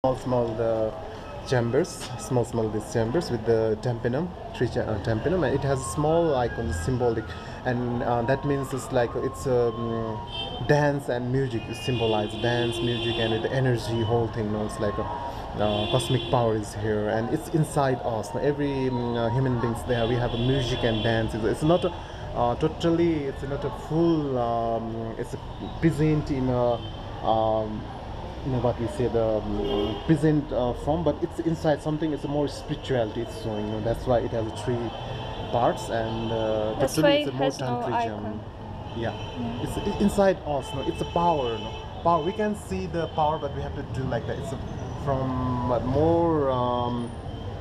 small the chambers, small these chambers with the tympanum, tympanum, and it has a small icon, symbolic, and that means it's like it's dance and music is symbolized, dance, music, and with the energy, whole thing. No, it's like a cosmic power is here, and it's inside us. Now, every human beings there, we have a music and dance. It's not a, totally. It's not a full. It's present in a. What we say the present form, but it's inside something. It's a more spirituality it's showing. That's why it has three parts, and That's totally why it's it a more has no tantrism. icon. Yeah, it's inside us. No, it's a power. No, power. We can see the power, but we have to do like that. It's a, from more.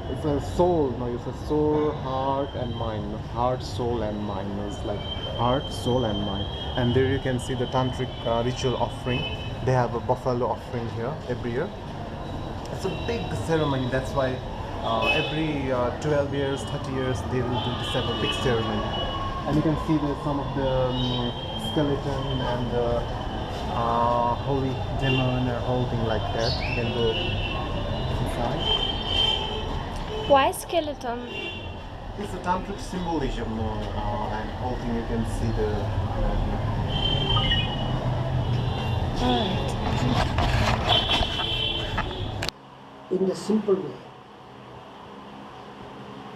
It's a soul. No, it's a soul, heart, and mind. No? Heart, soul, and mind. No? It's like heart, soul, and mind. And there you can see the tantric ritual offering. They have a buffalo offering here every year. It's a big ceremony. That's why every 12 years, 30 years, they will do this type of big ceremony. And you can see the, some of the skeleton and the holy demon or whole thing like that. You can go inside. Why skeleton? It's a tantric symbolism, and whole thing you can see the. Alright. In the simple way,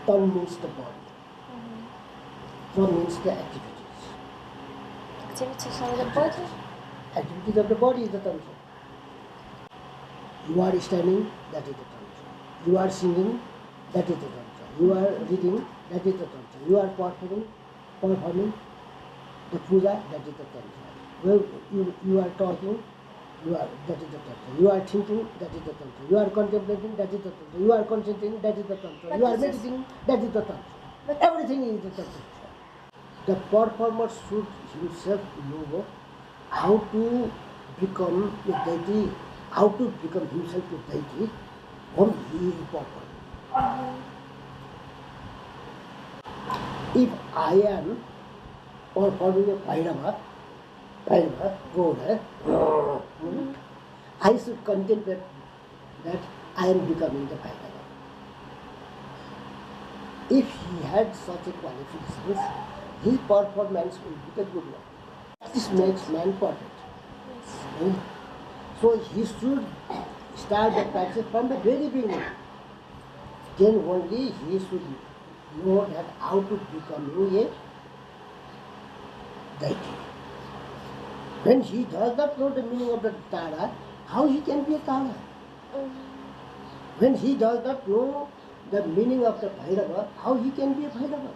tan means the body, from means the activities. Activities of the body? Activities of the body is the tantra. You are standing, that is the tantra. You are singing, that is the tantra. You are reading, that is the tantra. You are performing the puja, that is the tantra. You are talking, that is the tantra. You are thinking, that is the tantra. You are contemplating, that is the tantra. You are concentrating, that is the tantra. But you are meditating, that is the tantra. But everything is the tantra. The performer should himself know how to become a deity, how to become himself a deity when he is a performer. If I am performing a Bhairava, God, I should contemplate that I am becoming the Bhairava. If he had such a qualifications, his performance will be the good one. This makes man perfect. Yes. So he should start the practice from the very beginning. Then only he should know that how to become a deity. When he does not know the meaning of the Tara, how he can be a Tara? When he does not know the meaning of the Bhairava, how he can be a Bhairava?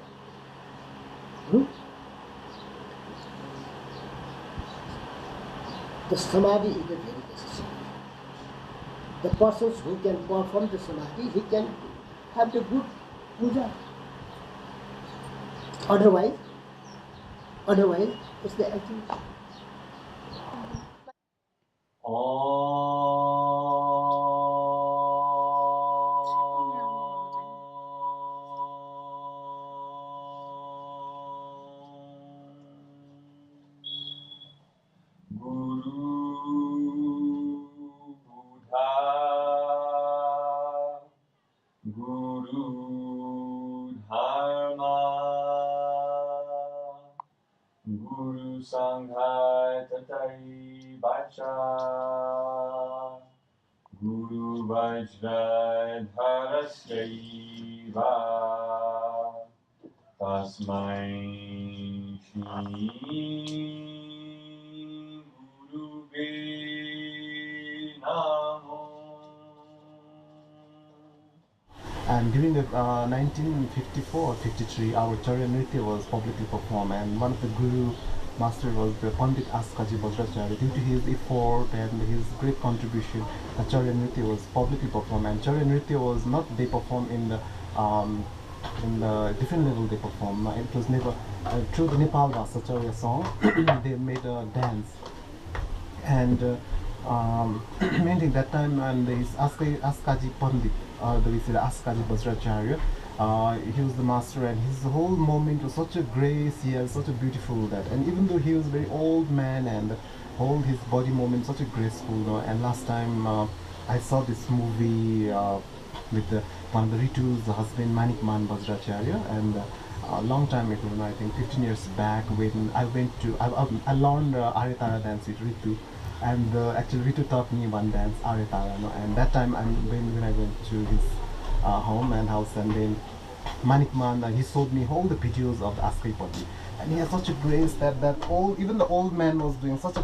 The Samadhi is the very necessary. The persons who can perform the Samadhi, he can have the good puja. Otherwise, it's the activity. Guru Dharma Guru Sanghai Tatai Bacha Guru Vajra Dharasaiva Tasmai Shri Guruve Namo. And during the 1954-53, our Charya Nritya was publicly performed, and one of the Guru Master was the Pandit Askaji Vajracharya. Due to his effort and his great contribution, the Charya Nritya was publicly performed. And Charya Nritya was not they perform in the different level they perform. It was never through the Nepal Rasa Charya song. They made a dance, and mainly that time, and this Askaji Pandit, we say the Askaji Vajracharya, he was the master, and his whole moment was such a grace. He has such a beautiful that, and even though he was a very old man, and whole his body movement such a graceful. And last time I saw this movie with one of the Ritu's husband, Manikman Charya, and a long time ago, I think 15 years back, when I went to, I learned Aryatara dance with Ritu, and actually Ritu taught me one dance, Aryatara, and that time when I went to his home and house, and then Manikman, he showed me all the videos of the Askai Pati, and he has such a grace that even the old man was doing such a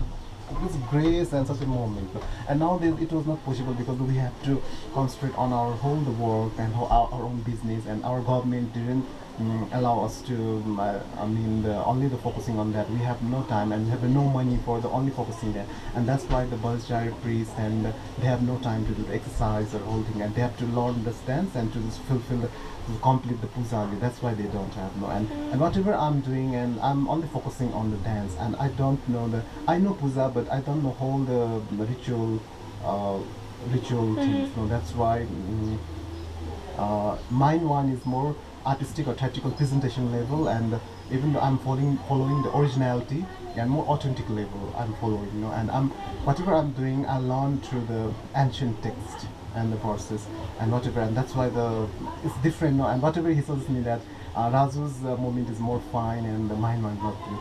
this grace and such a moment. And nowadays it was not possible because we have to concentrate on our whole the work and our own business, and our government didn't allow us to only the focusing on that. We have no time and we have no money for the only focusing that, and that's why the Brahmachari priests, and they have no time to do the exercise or whole thing, and they have to learn the stance and to just fulfill to complete the puja. That's why they don't have no, and whatever I'm doing, and I'm only focusing on the dance, and I don't know I know puja, but I don't know all the ritual things. No, that's why mine one is more artistic or theatrical presentation level, and even though I'm following the originality and more authentic level, I'm following, and whatever I'm doing, I learn through the ancient text and the verses and whatever, and that's why it's different, and whatever he tells me that Raju's moment is more fine and mine one not good.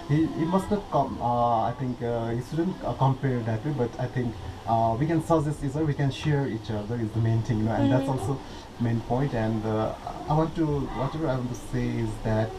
He must not I think he shouldn't compare that way, but I think we can suggest each other, we can share each other is the main thing, and that's also main point. And whatever I want to say is that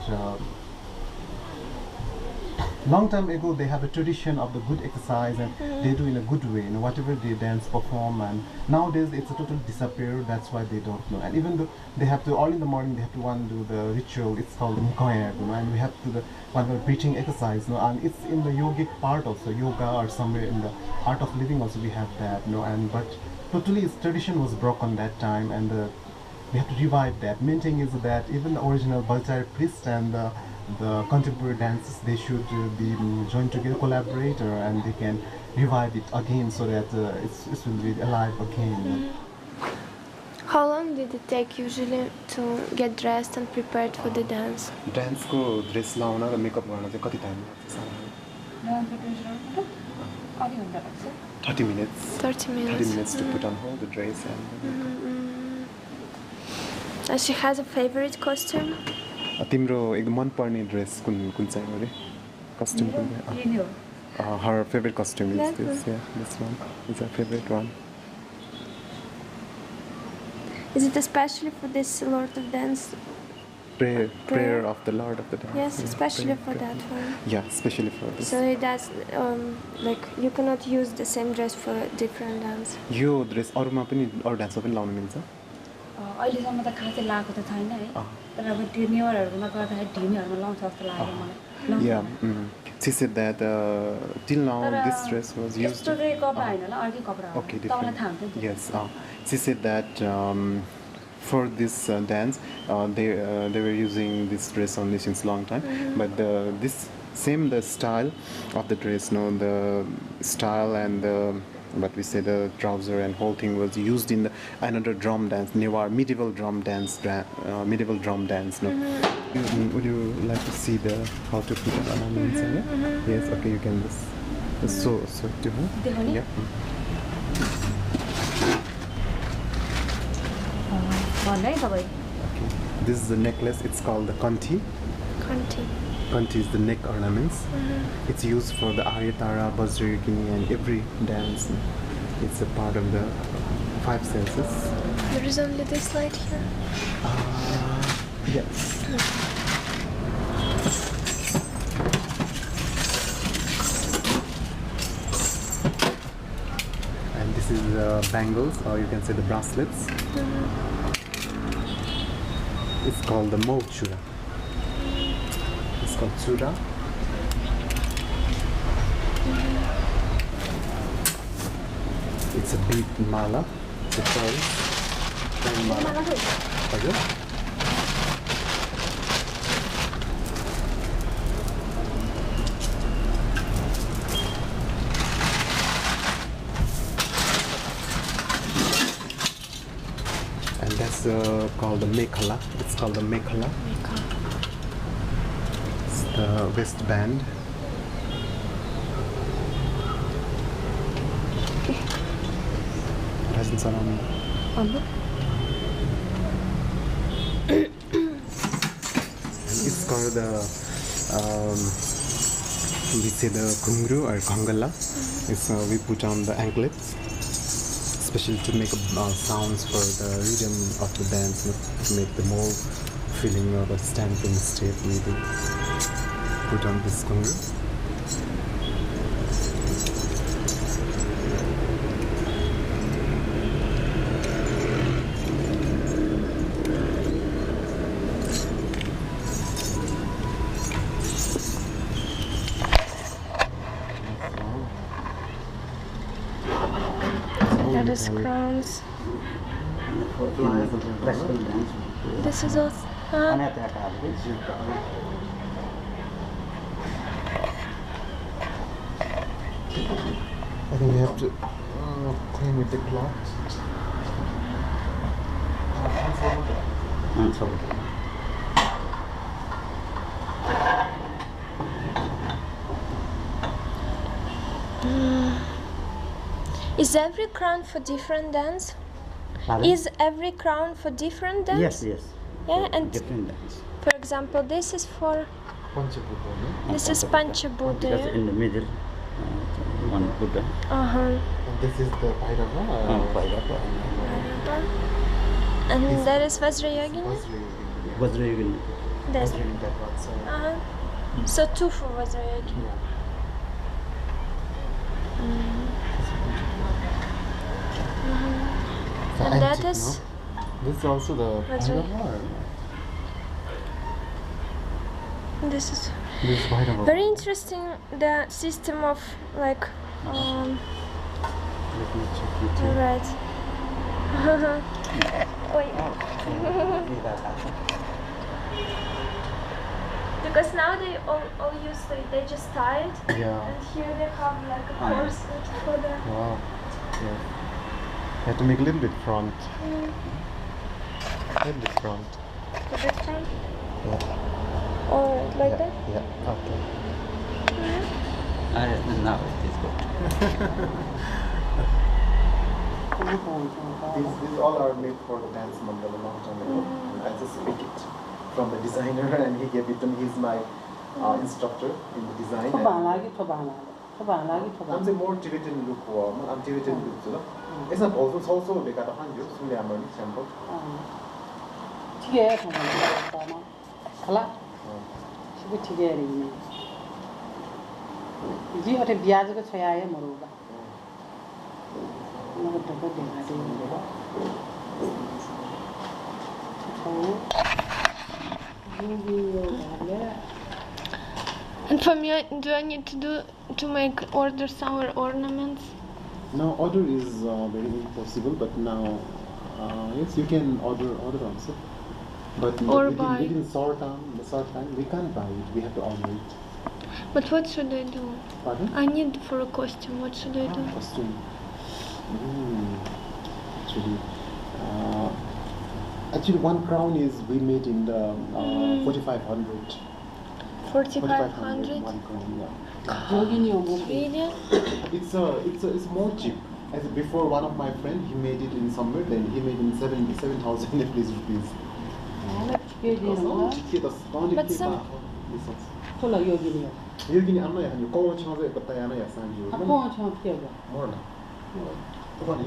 long time ago they have a tradition of the good exercise, and they do in a good way, whatever they dance perform, and nowadays it's a total disappear. That's why they don't know. And even though they have to early in the morning, they have to one do the ritual, it's called Nikoya, and we have to the one breathing exercise, and it's in the yogic part also, yoga or somewhere in the art of living also we have that, and but totally its tradition was broken that time, and we have to revive that. Main thing is that even the original Brahmachari priest and the contemporary dances, they should be joined together, collaborate, and they can revive it again so that it will be alive again. How long did it take usually to get dressed and prepared for the dance? Dance को dress लाउन र makeup गर्न चाहिँ कति time लाग्छ? 30 minutes. 30 minutes. 30 minutes to put on all the dress and. And she has a favorite costume? तिम्रो एकदम मन पर्ने ड्रेस कुन चाहिँ अरे कस्ट्युम कुन her favorite costume is this, this one is her favorite one. Is it especially for this Lord of Dance? Prayer of the Lord of the Dance. Yes, especially for that one. Yeah, especially for this. So that's like you cannot use the same dress for a different dance. Yo dress अरूमा पनि अरू डान्समा पनि लाउन मिल्छ? अहिलेसम्म त खासै लगाएको त छैन है, तर अब त्यो नेवरहरुमा गर्दाखेरि ढिमीहरुमा लाउँछ जस्तो लाग्यो मलाई. Yeah, she said that till now this dress was used. यस्तो चाहिँ कपडा हैन ल, अर्कै कपडा हो. Okay, तपाईलाई different. थाहा हुन्छ नि. Yes, she said that for this dance they were using this dress only since long time, but the style of the dress, the style and what we say the trouser and whole thing was used in another drum dance, medieval drum dance. Would you like to see how to put it on? Yes, okay, you can just so to her. Yeah. Okay. This is the necklace. It's called the kanti. Kanti is the neck ornaments. It's used for the Aryatara, Vajrayogini, and every dance. It's a part of the 5 senses. There is only this light here. Yes. And this is the bangles, or you can say the bracelets. It's called the mochura. It's called chura. It's a bead mala. It's a pearl mala. Okay. And that's called the mekhala. It's called the mekhala. It's the waistband. It's called the we say the kungru or kangala. It's we put on the anklets, especially to make sounds for the rhythm of the dance, to make the more feeling of a stamping step. We do put on this kungru. That is crowns. This is also. I think we have to clean with the cloth. Is every crown for different dance? Pardon? Is every crown for different dance? Yes, yes. Yeah, and Different dance. for example, this is for. Panchabuddha, no? This is Panchabuddha. Because Yeah? in the middle, one Buddha. And This is the Bhairava. And that is Vajrayogini. Vajrayogini. That's. That one, so. So two for Vajrayogini. So And that antique, is. no? This is also the Vajra- Bhairava. This is This is Bhairava. very interesting. The system of like. Let me check it. Right. Wait. Because now they all use they just tie it. Yeah. And here they have like a corset for the. Wow. Yeah. You have to make a little bit front. A little bit front. For this time. Yeah. Or like yeah. that. Yeah. Okay. Now it is good. These all are made for the dance mandala long time ago. I just picked it from the designer and he gave it to me. He's my instructor in the design. And I'm the more Tibetan look. I'm Tibetan look. It's not also they got a hundred. So they are more sample. And for me, do I need to make order some ornaments? Now order is very impossible, but now yes, you can order also. But Or buy. within short time, we can't buy it. We have to order it. But what should I do? Pardon? I need for a costume. What should I do? Costume. Actually, one crown is we made in the 4,500. 4,500. One crown, yeah. Really? It's more cheap. As before, one of my friend he made it in somewhere. Then he made in 7,000 Nepalese rupees. But some. 여기는 안 나요. 한 공원 청소에 갔다 야나 야산주. 공원 청소 피하고. 뭐나? 그거는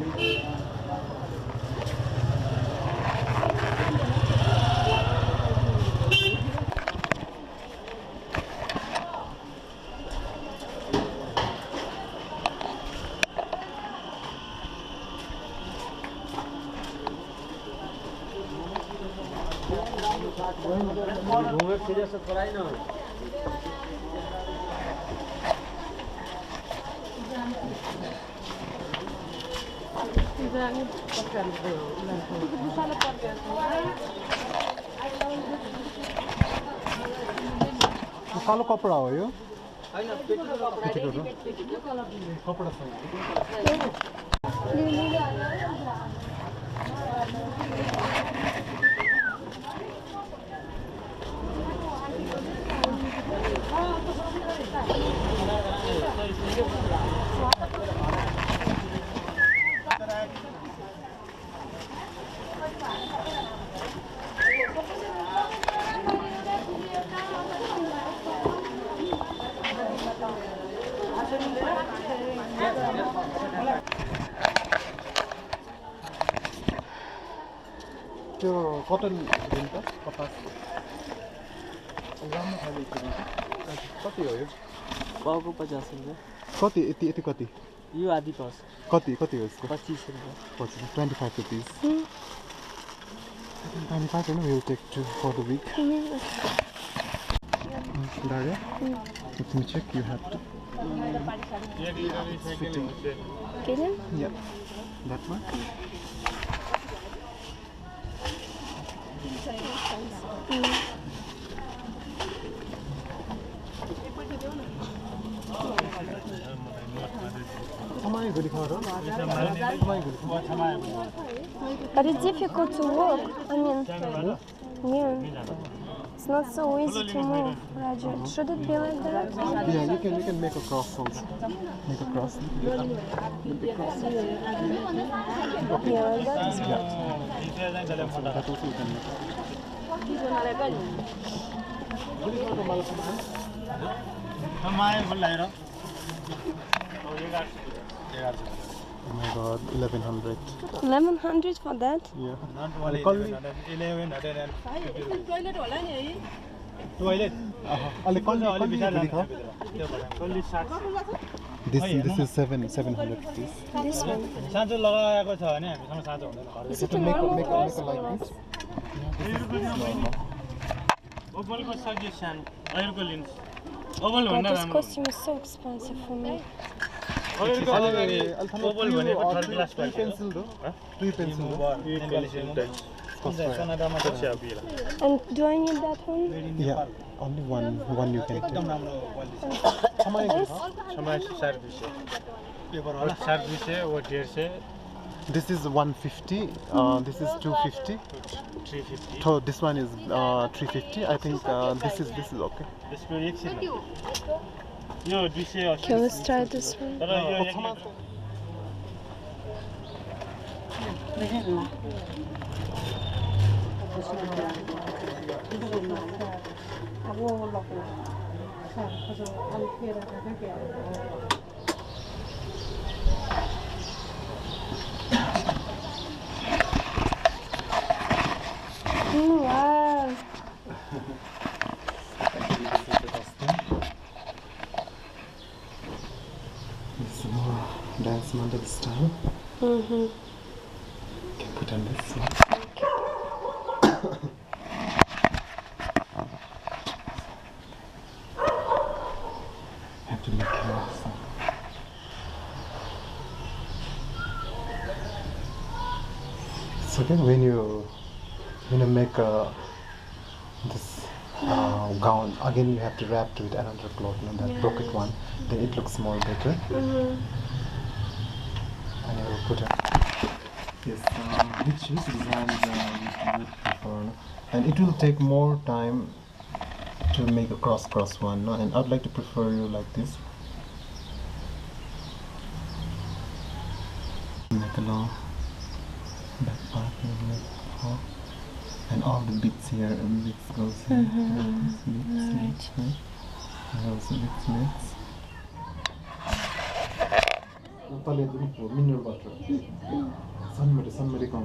घूमे फिरे से थोड़ा ही ना हो। कालो कपडा हो यो होइन पेटीको कपडा कपडा छ त्यो कटन दिन्छ कपास राम्रो खाले कति हो यो पाउको 50 रुपियाँ कति यति यति कति यो आधी पर्छ कति कति हो यसको 25 रुपियाँ 25 rupees 25 and we'll take 2 for the week. Darya, let me check. You have to. Fitting. Get him? Yeah, that one. But it's difficult to walk. I mean, yeah. It's not so easy to move, Roger. Should it be like that? Yeah, you can make a cross also. Make a cross. Yeah, like that is good. That also you can make. Oh my god, 1100. 1100 for that? Yeah. This is 700 rupees. This one. Is it a Make normal a cross? like this. God, this costume is so expensive for me. Three pencil though. Three pencil. And do I need that one? Yeah, only one you can take. This is 150. This is 250. 350 So this one is 350. I think this is okay. Okay, let's try this one. Wow. It's more dance model style. Mm-hmm. Can put on this one. Have to make it so then when you make this gown again, you have to wrap to it another cloth, that brocade one, then it looks more better. Mm-hmm. And I will put a yes, which designs you would prefer, and it will take more time to make a cross one, no? And I'd like to prefer you like this. Make a long back part, and all the bits here, bits goes here. Bits, and also bits. Napali dulu mineral water. Sunmari kau,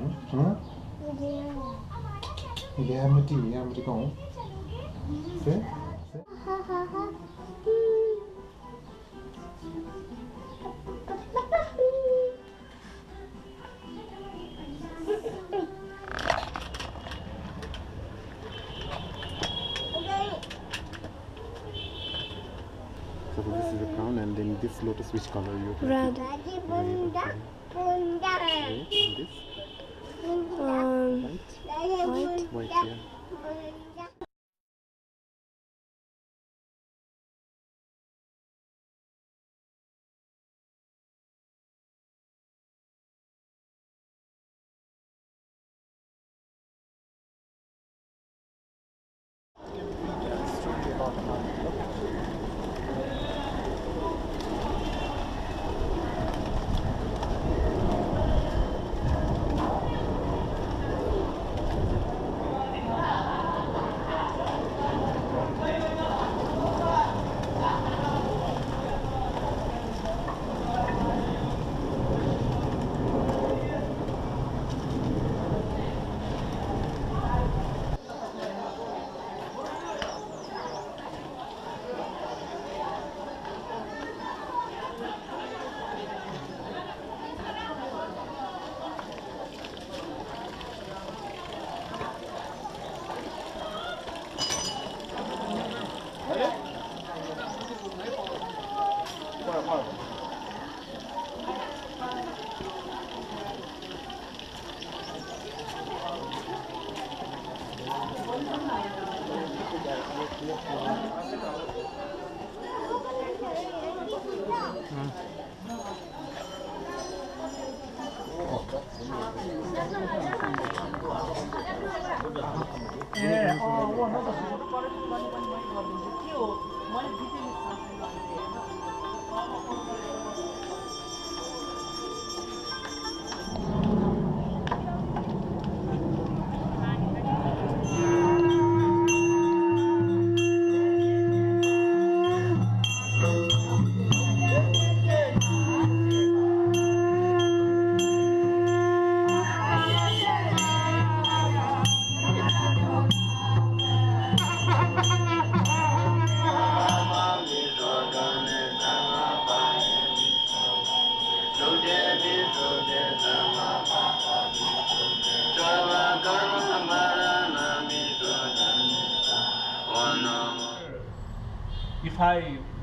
Yamati kau. See? So this is the crown, and then this lotus, which color you have? Red. Red, okay. And this? White. White, yeah.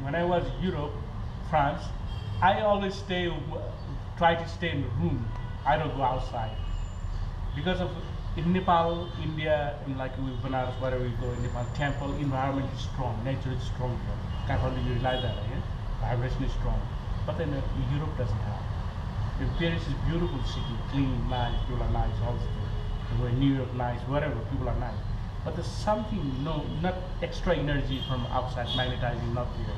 When I was Europe, France, I always try to stay in the room. I don't go outside because of in Nepal, India, in like Belarus, wherever we go in Nepal, temple environment is strong, nature is strong here. Can't you realize that, right? Vibration is strong, but then Europe doesn't have. Paris is a beautiful city, clean, nice, people are nice, also. New York nice, wherever people are nice. But there's something, not extra energy from outside, magnetizing, not there.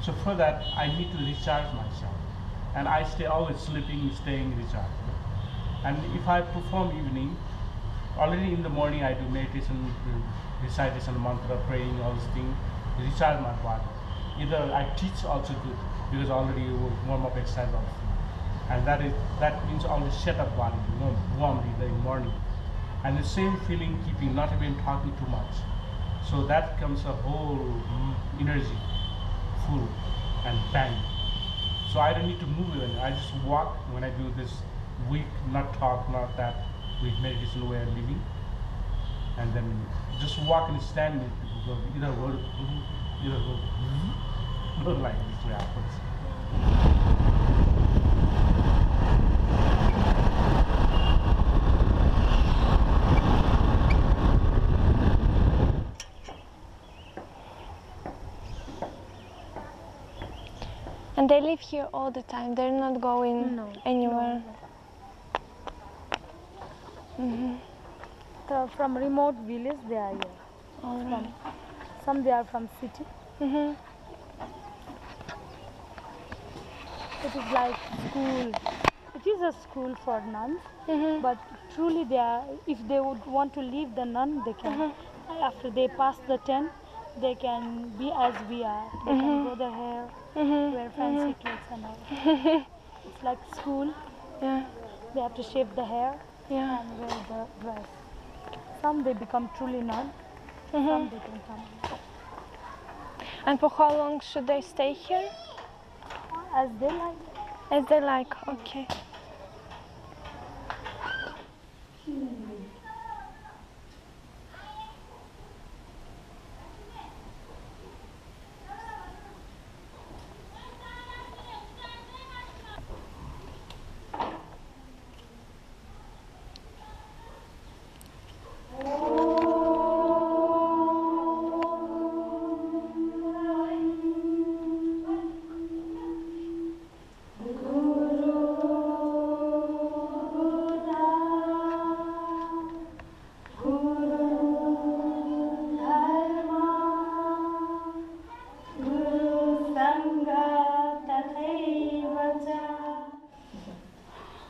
So for that, I need to recharge myself. And I stay always sleeping, staying recharged. And if I perform evening, already in the morning I do meditation, recitation, mantra, praying, all these things, recharge my body. Either I teach also good, because already you warm up exercise also. And that means always shut up body, warmly in the morning. And the same feeling keeping, not even talking too much. So that comes a whole energy, full and bang. So I don't need to move even. I just walk when I do this week, not talk, not that, with meditation way of living. And then just walk and stand with people go, either go, like this way happens. And they live here all the time. They're not going anywhere. No. From remote village, they are here. Some they are from city. It is like school. It is a school for nuns, but truly they are. If they would want to leave the nun, they can. After they pass the 10, they can be as we are. They can grow their hair, wear fancy clothes and all. It's like school. They have to shave the hair and wear the dress. Some they become truly nun, some they can come. And for how long should they stay here? As they like. As they like, okay.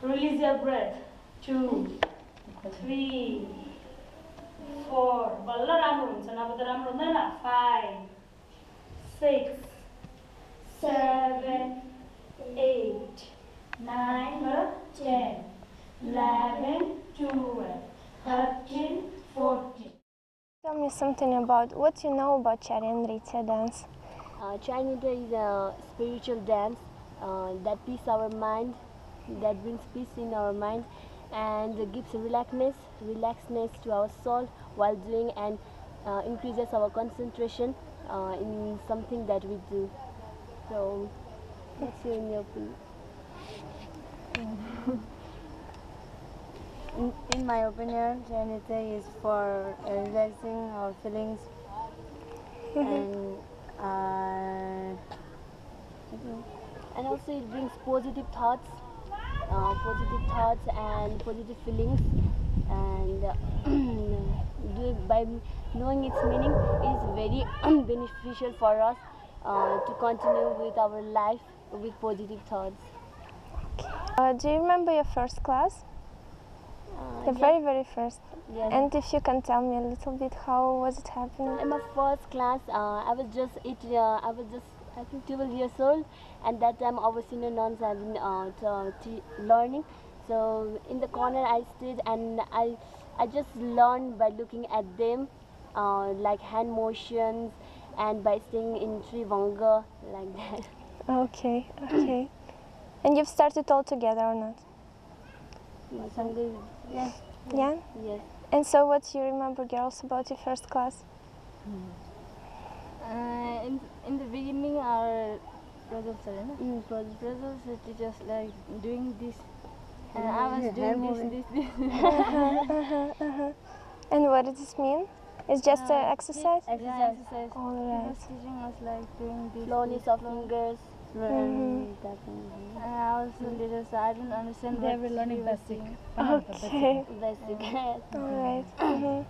Release your breath. 2, 3, 4. बल्ल राम्रो हुन्छ नभए त राम्रो हुँदैन. 5, 6, 7, 8, 9, 10, 11, 12, 13, 14. Tell me something about what you know about Charya and Nritya dance. Charya is a spiritual dance that peace our mind, that brings peace in our mind and gives relaxedness to our soul while doing, and increases our concentration in something that we do. So, what's your opinion? In my opinion, Charya is for relaxing our feelings and also it brings positive thoughts positive thoughts and positive feelings, and by knowing its meaning is very beneficial for us to continue with our life with positive thoughts. Do you remember your first class? The Yes. very first. Yes. And if you can tell me a little bit, how was it happening? In my first class, I was just I think 12 years old, and that time our senior nuns have been learning. So in the corner I stayed, and I just learned by looking at them, like hand motions, and by staying in Trivanga like that. Okay, okay. And you've started all together or not? Yes. Yeah? Yes. And so what do you remember, girls, about your first class? In the beginning, our brothers teach us like doing this, and I was doing this. And what does this mean? It's just an exercise? Exercise. All He right. was teaching us like doing this. Slowness of fingers. And I also did it, so I didn't understand They what were learning he was basic. saying. Okay. Basic. All right.